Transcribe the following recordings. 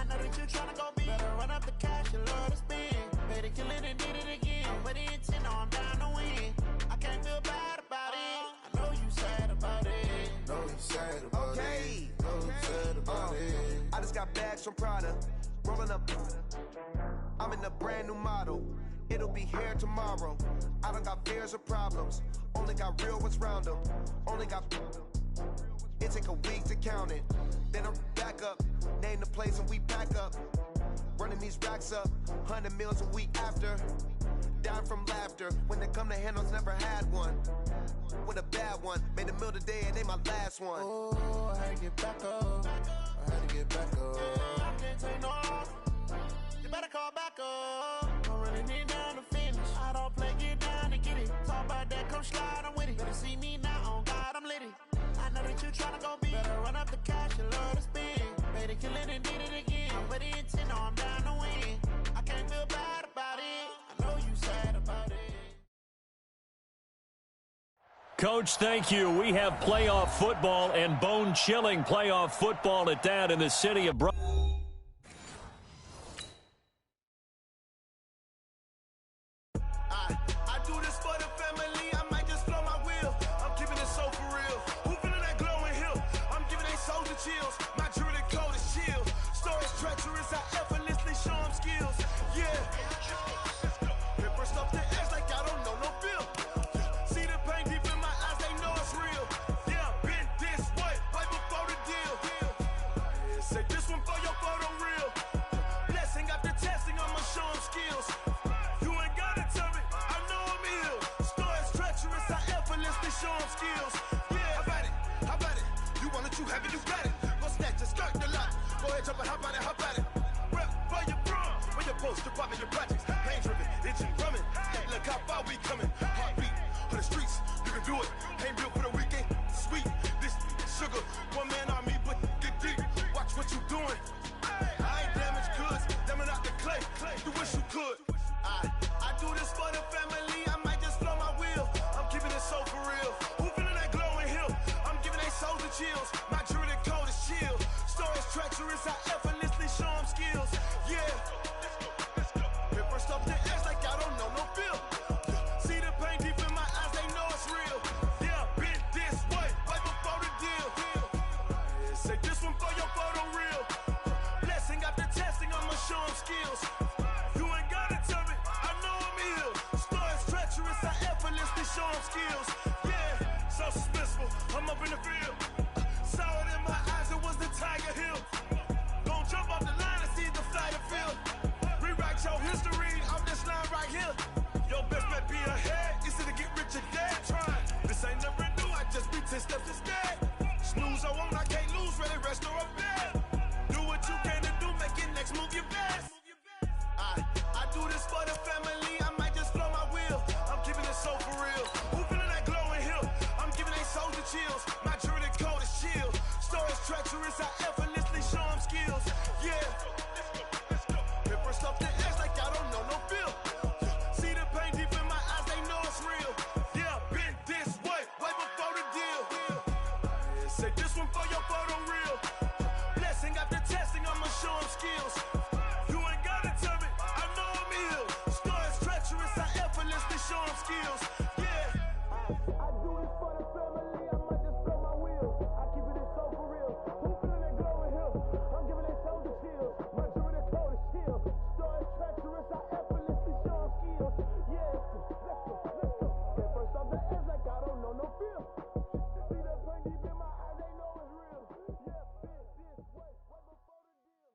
I know that you tryna go big. Better run up the cash, you love to spend. Better kill it and did it again. But the intent, no, I'm down to win. I can't feel bad about it. I know you sad about it. Know you sad about it. Know you sad about it. I just got bags from Prada. Rolling up. I'm in a brand new model. It'll be here tomorrow. I don't got fears or problems. Only got real ones round them. Only got. It take a week to count it. Then I'm back up. Name the place and we pack up. Running these racks up. 100 meals a week after. Dying from laughter. When it come to handles, never had one. With a bad one. Made a meal today and they my last one. Oh, I had to get back up. I had to get back up. I can't take no loss. You better call back up. I'm running it down to finish. I don't play, get down and get it. Talk about that, come slide, I'm with it. Better see me now, on God, I'm litty. I know that you tryna go big. Better run up the cash, you love to spend. Better kill it and did it again. But the intent, no, I'm down to win. I can't feel bad about it. I know you sad about it. Coach, thank you. We have playoff football and bone-chilling playoff football at that in the city of Brooklyn. I do this for the family. I might just blow my wheel. I'm keeping it so for real. Who feeling that glowing hill? I'm giving they soldier chills. My jewelry coat is chill. Stories treacherous. I effortlessly show them skills. Yeah. Paper stuff the edge like I don't know no feel. See the pain deep in my eyes. They know it's real. Yeah, been this way right before the deal. Say this one for your photo real. Blessing after testing. I'ma show them skills. You ain't gotta tell me. I know I'm ill. Stories treacherous. I effortlessly show them skills. Yeah. How about it? How about it? You want it, you have it, you got it. Go snatch it, skirt the lot. Go ahead, jump it, how about it, how about it? Rep for your bro. When your post, you're popping your projects. Pain driven, itching, drumming. Look how far we coming. Heartbeat for the streets. You can do it. Ain't built for the weekend. Sweet. This sugar. One man army, but get deep. Watch what you doing. I ain't damaged goods. Damn it out the clay. You wish you could. I do this for the family. I might just blow my wheel. I'm keeping it so for real. Who feeling that glowing hill? I'm giving they soldier chills. My jewelry coat is chill. Stories treacherous. I effortlessly show them skills. Yeah. Paper stuff the edge like I don't know no feel. See the pain deep in my eyes. They know it's real. Yeah, been this way right before the deal. Say this one for your photo real. Blessing after testing. I'ma show them skills. You ain't gotta tell me. I know I'm ill. Stories treacherous. I effortlessly show them skills. Yeah, so suspenseful. I'm up in the field. Saw it in my eyes. It was the Tiger Hill. Gon' jump off the line and see the flight of field. Rewrite your history off this line right here. Your best bet be ahead. Easy to get rich or dead. Trying. This ain't never new. I just be 10 steps instead. Snooze I won't. I can't lose. Ready, rest or a bed. Do what you can to do. Make your next move your best. I do this for the family. I might just blow my wheel. I'm keeping it so for real. Who feeling that glowing hill? I'm giving they soldier chills. My jewelry coat is chill. Stories treacherous. I effortlessly show them skills. Yeah. Paper stuff the edge like I don't know no feel. See the pain deep in my eyes. They know it's real. Yeah, been this way right before the deal. Say this one for your photo real. Blessing after testing. I'ma show them skills. You ain't gotta tell me. I know I'm ill. Stories treacherous. I effortlessly show them skills. Yeah. I do this for the family. I might just blow my wheel. I keep it so for real. Who feeling that glowing hill? I'm giving they soldier chills. My jewelry coat is chill. Stories treacherous. I effortlessly show them skills. Yeah. Let's go. Paper stuff the edge like I don't know no feel. See the pain deep in my eyes. They know it's real. Yeah, been this way right before the deal.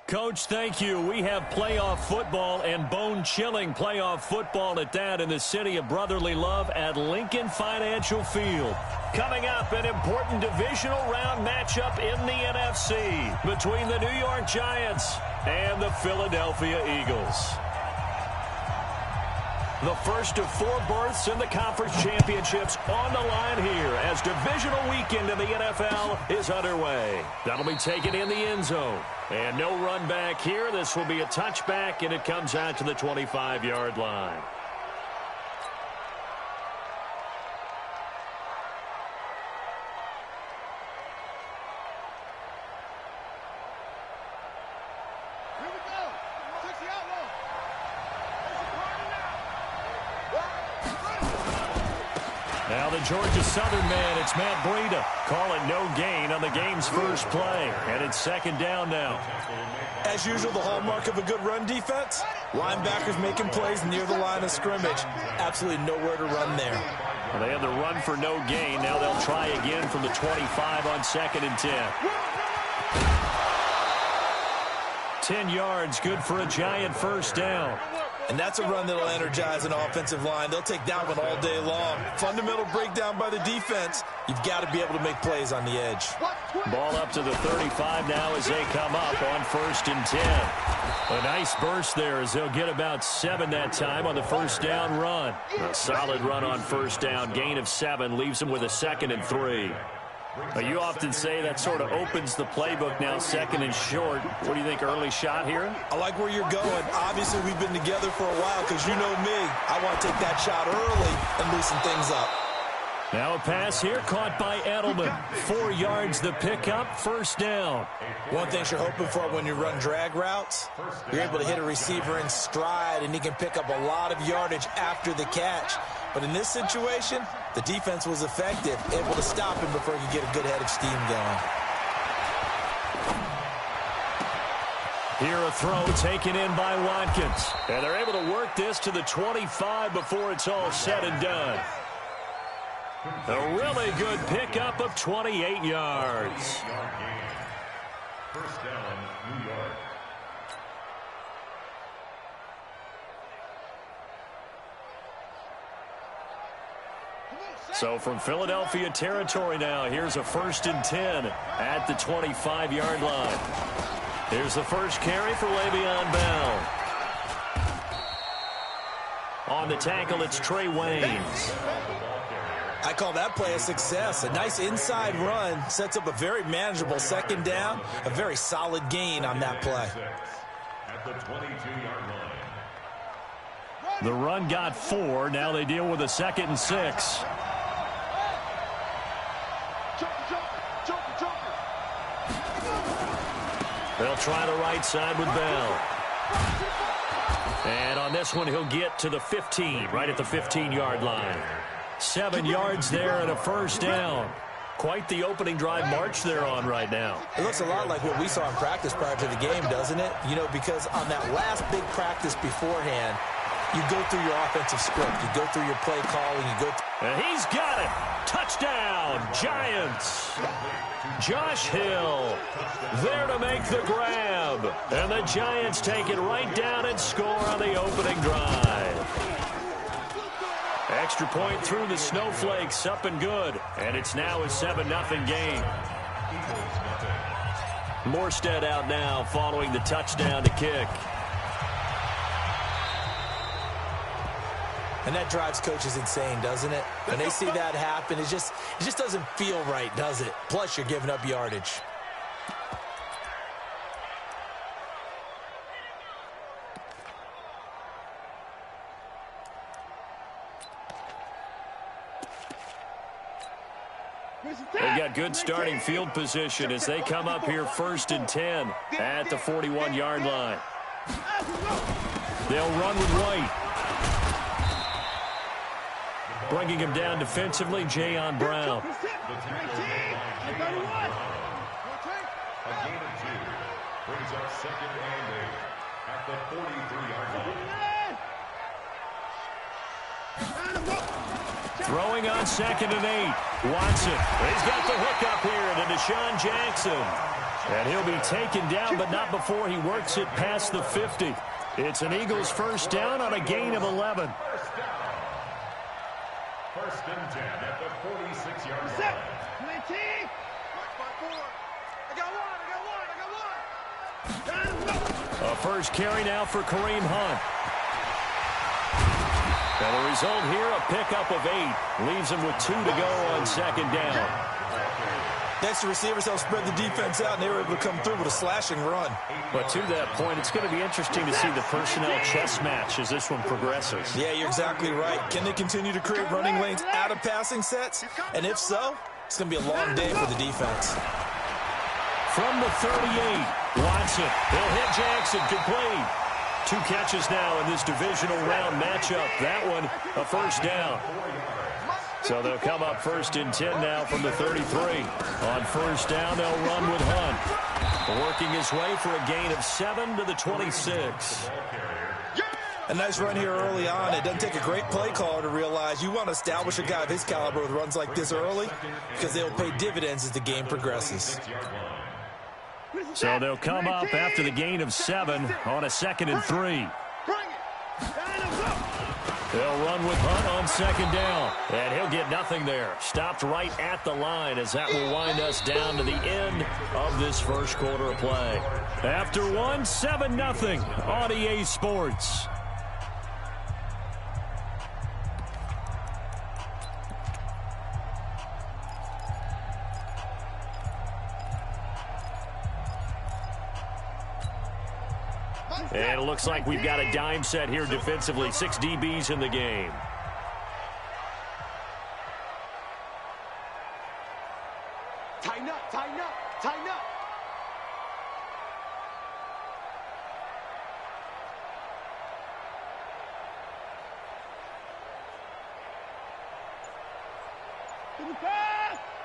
Coach, thank you. We have playoff football and bone-chilling playoff football at that in the city of brotherly love at Lincoln Financial Field. Coming up, an important divisional round matchup in the NFC between the New York Giants and the Philadelphia Eagles. The first of 4 berths in the conference championships on the line here as divisional weekend in the NFL is underway. That'll be taken in the end zone. And no run back here. This will be a touchback, and it comes out to the 25-yard line. the Georgia Southern man, it's Matt Breida. Call it no gain on the game's first play. And it's second down now. As usual, the hallmark of a good run defense, linebackers making plays near the line of scrimmage. Absolutely nowhere to run there. Well, they had the run for no gain. Now they'll try again from the 25 on 2nd and 10. 10 yards, good for a giant first down. And that's a run that'll energize an offensive line. They'll take that one all day long. Fundamental breakdown by the defense. You've got to be able to make plays on the edge. Ball up to the 35 now as they come up on 1st and 10. A nice burst there as they'll get about 7 that time on the first down run. A solid run on first down. Gain of 7 leaves them with a 2nd and 3. You often say that sort of opens the playbook now, 2nd and short. What do you think, early shot here? I like where you're going. Obviously, we've been together for a while because you know me. I want to take that shot early and loosen things up. Now a pass here caught by Edelman. 4 yards the pickup, first down. One thing you're hoping for when you run drag routes, you're able to hit a receiver in stride and he can pick up a lot of yardage after the catch. But in this situation, the defense was effective, able to stop him before he could get a good head of steam going. Here a throw taken in by Watkins. And they're able to work this to the 25 before it's all said and done. A really good pickup of 28 yards. First down, New York. So from Philadelphia territory now, here's a 1st and 10 at the 25-yard line. Here's the first carry for Le'Veon Bell. On the tackle, it's Trey Waynes. I call that play a success. A nice inside run sets up a very manageable 2nd down, a very solid gain on that play. At the 22-yard line. The run got 4. Now they deal with a 2nd and 6. They'll try the right side with Bell. And on this one, he'll get to the 15, right at the 15-yard line. 7 yards there and a first down. Quite the opening drive march they're on right now. It looks a lot like what we saw in practice prior to the game, doesn't it? You know, because on that last big practice beforehand, you go through your offensive script. You go through your play calling. You go. And he's got it. Touchdown, Giants. Josh Hill there to make the grab. And the Giants take it right down and score on the opening drive. Extra point through the snowflakes, up and good. And it's now a 7-0 game. Morstead out now following the touchdown to kick. And that drives coaches insane, doesn't it? When they see that happen, it just doesn't feel right, does it? Plus, you're giving up yardage. They've got good starting field position as they come up here 1st and 10 at the 41-yard line. They'll run with White. Bringing him down defensively, Jayon Brown. A gain of 2 brings up 2nd and 8 at the 43-yard line. Throwing on 2nd and 8. Watson. He's got the hook up here to Deshaun Jackson. And he'll be taken down, but not before he works it past the 50. It's an Eagles first down on a gain of 11. First and 10 at the 46-yard line. A first carry now for Kareem Hunt. And the result here, a pickup of 8. Leaves him with 2 to go on 2nd down. Next, the receivers help spread the defense out, and they were able to come through with a slashing run. But to that point, it's going to be interesting to see the personnel chess match as this one progresses. Yeah, you're exactly right. Can they continue to create running lanes out of passing sets? And if so, it's going to be a long day for the defense. From the 38, Watson. He'll hit Jackson, complete. 2 catches now in this divisional round matchup. That one, a first down. So they'll come up 1st and 10 now from the 33. On 1st down, they'll run with Hunt. Working his way for a gain of 7 to the 26. A nice run here early on. It doesn't take a great play caller to realize you want to establish a guy of his caliber with runs like this early because they will pay dividends as the game progresses. So they'll come up after the gain of 7 on a 2nd and 3. They'll run with Hunt on 2nd down. And he'll get nothing there. Stopped right at the line as that will wind us down to the end of this first quarter of play. After 1, 7-0 on EA Sports. And it looks like we've got a dime set here defensively. 6 DBs in the game. Tighten up, tighten up, tighten up.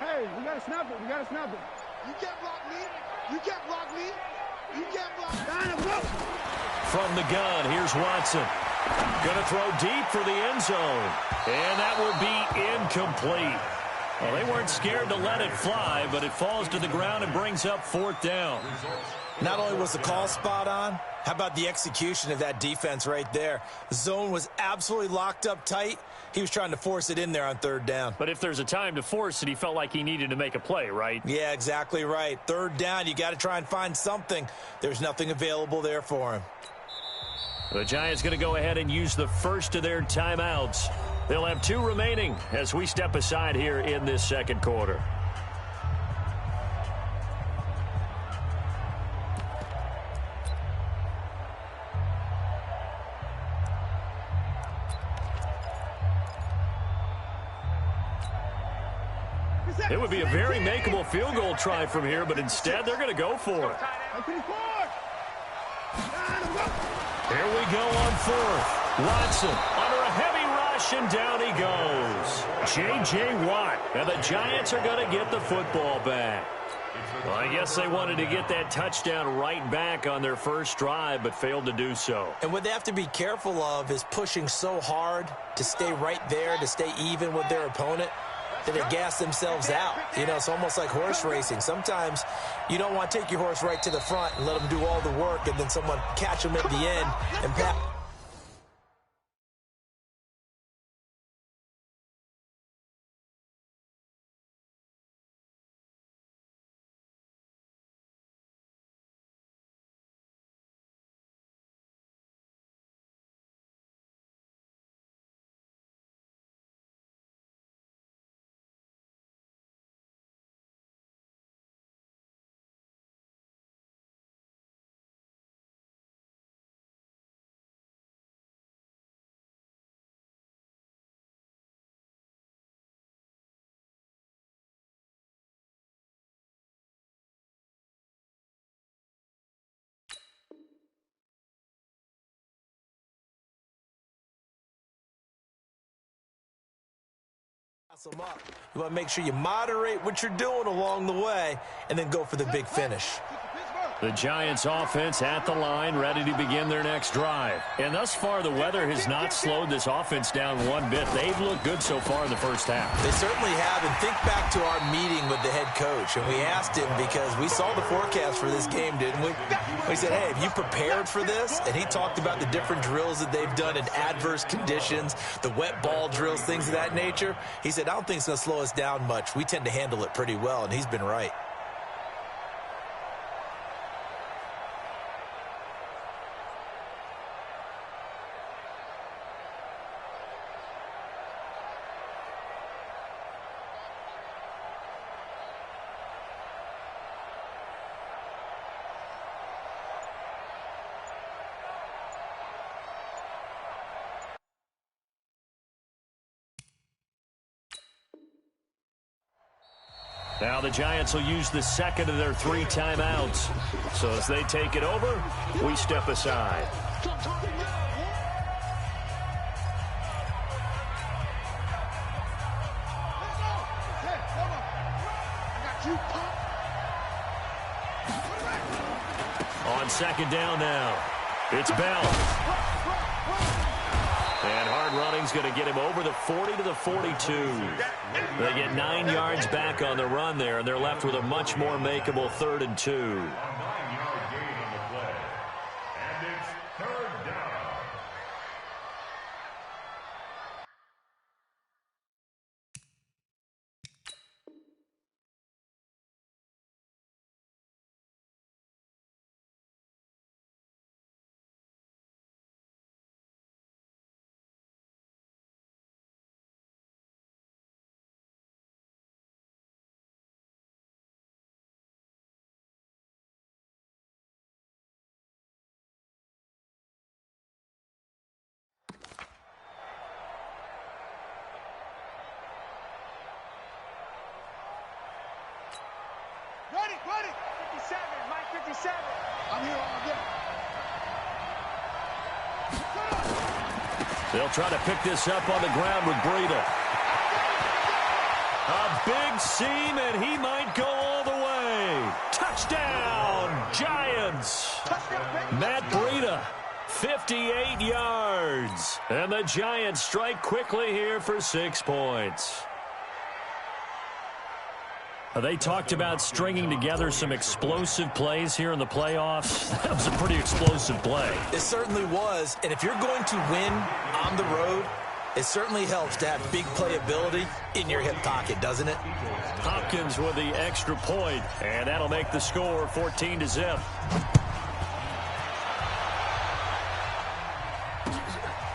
Hey, we gotta snap it. We gotta snap it. You can't block me. You can't block me. You can't block me. From the gun, here's Watson. Going to throw deep for the end zone. And that will be incomplete. Well, they weren't scared to let it fly, but it falls to the ground and brings up 4th down. Not only was the call spot on, how about the execution of that defense right there? The zone was absolutely locked up tight. He was trying to force it in there on 3rd down. But if there's a time to force it, he felt like he needed to make a play, right? Yeah, exactly right. 3rd down, you got to try and find something. There's nothing available there for him. The Giants going to go ahead and use the first of their timeouts. They'll have 2 remaining as we step aside here in this second quarter. It would be a very makeable field goal try from here, but instead they're going to go for it. Here we go on 4th. Watson under a heavy rush, and down he goes. J.J. Watt, and the Giants are going to get the football back. Well, I guess they wanted to get that touchdown right back on their first drive, but failed to do so. And what they have to be careful of is pushing so hard to stay right there, to stay even with their opponent, that they gas themselves out. You know, it's almost like horse racing. Sometimes you don't want to take your horse right to the front and let them do all the work, and then someone catch them at the end and pat. Them up. You want to make sure you moderate what you're doing along the way and then go for the big finish. The Giants offense at the line, ready to begin their next drive. And thus far, the weather has not slowed this offense down one bit. They've looked good so far in the first half. They certainly have. And think back to our meeting with the head coach. And we asked him, because we saw the forecast for this game, didn't we? We said, hey, have you prepared for this? And he talked about the different drills that they've done in adverse conditions, the wet ball drills, things of that nature. He said, I don't think it's going to slow us down much. We tend to handle it pretty well, and he's been right. Now the Giants will use the second of their 3 timeouts. So as they take it over, we step aside. On second down now, it's Bell. And hard running's going to get him over the 40 to the 42. They get 9 yards back on the run there, and they're left with a much more makeable 3rd and 2. A 9-yard gain on the play. And it's 3rd down. Ready. 57, Mike 57. I'm here all day. They'll try to pick this up on the ground with Breida. A big seam, and he might go all the way. Touchdown, Giants. Matt Breida, 58 yards. And the Giants strike quickly here for 6 points. They talked about stringing together some explosive plays here in the playoffs. That was a pretty explosive play. It certainly was. And if you're going to win on the road, it certainly helps to have big playability in your hip pocket, doesn't it? Hopkins with the extra point, and that'll make the score 14-0.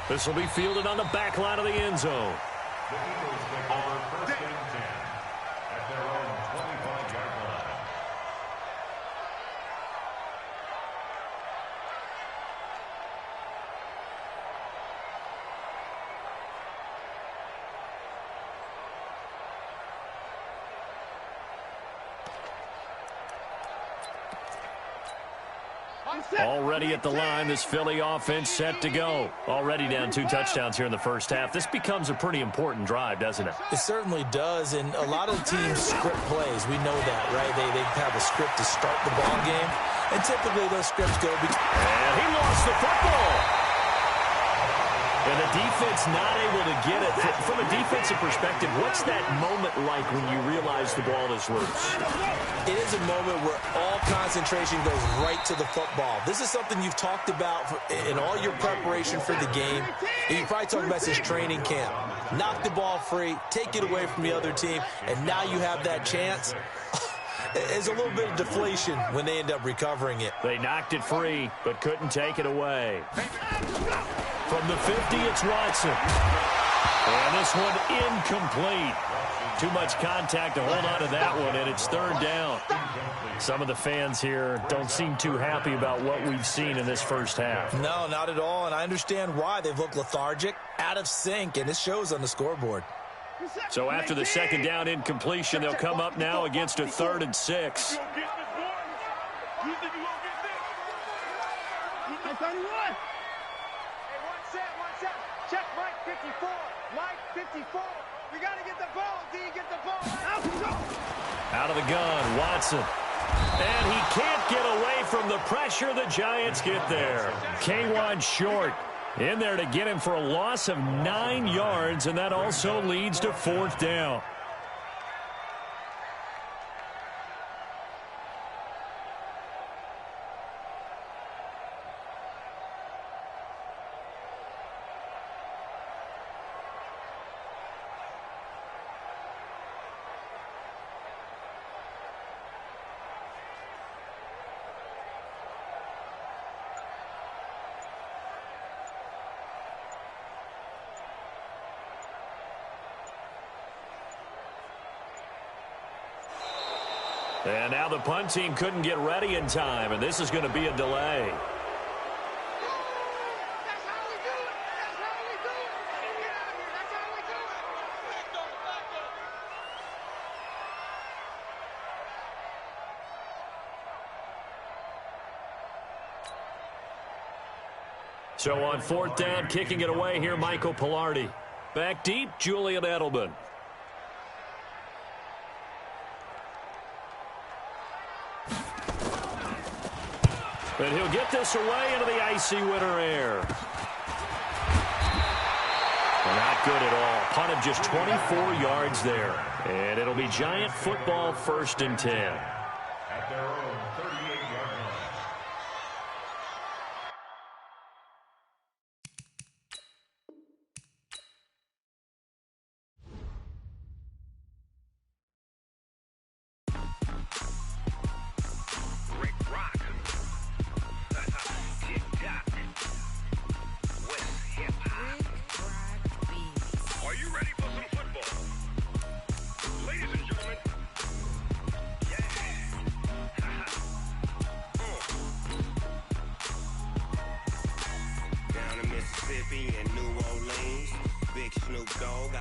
This will be fielded on the back line of the end zone. The Eagles take over 1st and 10 at their own 25-yard line. Already at the line, this Philly offense set to go. Already down 2 touchdowns here in the first half. This becomes a pretty important drive, doesn't it? It certainly does, and a lot of the teams script plays. We know that, right? They have a script to start the ball game, and typically those scripts go between. And he lost the football. And the defense not able to get it. From a defensive perspective, what's that moment like when you realize the ball is loose? It is a moment where all concentration goes right to the football. This is something you've talked about in all your preparation for the game. And you probably talked about since training camp. Knock the ball free, take it away from the other team, and now you have that chance. There's a little bit of deflation when they end up recovering it. They knocked it free, but couldn't take it away. From the 50, it's Watson. And this one incomplete. Too much contact to hold on to that one, and it's 3rd down. Some of the fans here don't seem too happy about what we've seen in this first half. No, not at all, and I understand why. They've looked lethargic, out of sync, and it shows on the scoreboard. So after the 2nd down incompletion, they'll come up now against a 3rd and 6. Check Mike 54. Mike 54. We got to get the ball. D, get the ball. Out of the gun, Watson. And he can't get away from the pressure. The Giants get there. K1 short. In there to get him for a loss of 9 yards, and that also leads to 4th down. And now the punt team couldn't get ready in time, and this is going to be a delay. So on 4th down, kicking it away here, Michael Pilardi. Back deep, Julian Edelman. And he'll get this away into the icy winter air. Not good at all. Punt of just 24 yards there. And it'll be Giant football 1st and 10. At their own 38-yard line. And New Orleans, Big Snoop Dogg, I